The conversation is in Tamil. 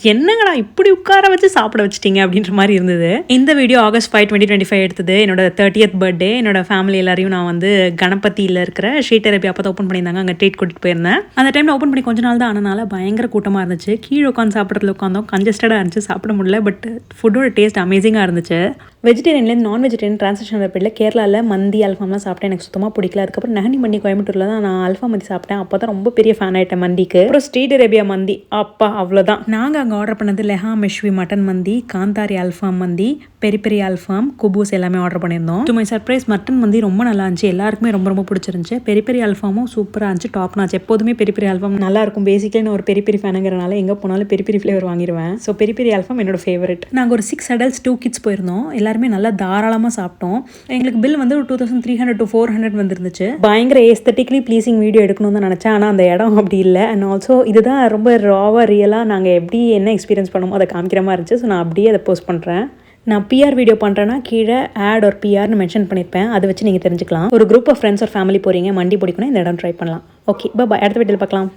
என்னங்கடா இப்படி உட்கார வச்சு சாப்பிட வச்சிட்டீங்க அப்படின்ற மாதிரி இருந்தது. இந்த வீடியோ August 5, 2025 எடுத்தது. என்னோட 30th பர்த்டே. என்னோட ஃபேமிலி எல்லாரையும் நான் வந்து கணபதியில் இருக்கிற ஸ்ரீடெரபி அப்போ தான் ஓப்பன் பண்ணியிருந்தாங்க. அங்கே ட்ரீட் கூட்டிகிட்டு போயிருந்தேன். அந்த டைமில் ஓப்பன் பண்ணி கொஞ்ச நாள் தான் ஆனனால பயங்கர கூட்டமாக இருந்துச்சு. கீழே உட்காந்து சாப்பிட்றதுல உட்காந்தோம். கன்ஜஸ்டடாக இருந்துச்சு, சாப்பிட முடியல. பட் ஃபுட்டோட டேஸ்ட் அமேசிங்காக இருந்துச்சு. வெஜிடேரியன்லேருந்து நான் வெஜிடேரியன் ட்ரான்ஸ்லேஷன் ரெப்பில் கேரளாவில் மந்தி அல்ஃபாம்லாம் சாப்பிட்டேன். எனக்கு சுத்தமாக பிடிக்கல. அதுக்கப்புறம் நஹனி மந்தி கோயம்புத்தூரில் தான் நான் அல்ஃபா மந்தி சாப்பிட்டேன். அப்போ தான் ரொம்ப பெரிய ஃபேன் ஆகிட்டேன் மந்திக்கு. அப்புறம் ஸ்ட்ரீட் அரேபியா மந்தி, அப்பா அவ்வளோதான். நாங்கள் அங்கே ஆர்டர் பண்ணது லெஹா மெஷ்வி மட்டன் மந்தி, காந்தாரி அல்ஃபாம் மந்தி, பெரி பெரி அல்ஃபாம், குபூஸ் எல்லாமே ஆர்டர் பண்ணியிருந்தோம். டு மை சர்ப்ரைஸ் மட்டன் மந்தி ரொம்ப நல்லா இருந்துச்சு. எல்லாருக்குமே ரொம்ப ரொம்ப பிடிச்சிருந்துச்சு. பெரி பெரி அல்ஃபாமும் சூப்பராக இருந்துச்சு. Top notch. எப்போதுமே பெரி பெரி அல்ஃபாம் நல்லா இருக்கும். பேசிக்கலி நான் ஒரு பெரி பெரி ஃபேனுங்கிறனால எங்கே போனாலும் பெரி பெரி ஃப்ளேவர் வாங்கிடுவேன். ஸோ பெரி பெரி அல்ஃபாம் என்னோட ஃபேவரட். நாங்கள் ஒரு 6 adults 2 kids போயிருந்தோம். எல்லாருமே நல்லா தாராளமாக சாப்பிட்டோம். எங்களுக்கு பில் வந்து ஒரு 2300 to 400 வந்துருந்துச்சு. பயங்கர ஏஸ்தட்டிக்லி ப்ளீசிங் வீடியோ எடுக்கணும்னு தான் நினச்சேன். ஆனால் அந்த இடம் அப்படி இல்லை. அண்ட் ஆல்சோ இதுதான் ரொம்ப ராவாக ரியலாக நாங்கள் எப்படி என்ன எக்ஸ்பீரியன்ஸ் பண்ணோமோ அதை காமிக்கிற மாதிரி இருந்துச்சு. ஸோ நான் அப்படியே அதை போஸ்ட் பண்ணுறேன். நான் பிஆர் வீடியோ பண்ணுறேன்னா கீழே ஆட் ஒரு பிஆர்னு மென்ஷன் பண்ணியிருப்பேன். அதை வச்சு நீங்கள் தெரிஞ்சுக்கலாம். ஒரு குரூப் ஆஃப் ஃப்ரெண்ட்ஸ் ஒரு ஃபேமிலி போகிறீங்க, மண்டி பிடிக்கணும், இந்த இடம் ட்ரை பண்ணலாம். ஓகே, பாய். அடுத்த வீடியோவில் பார்க்கலாம்.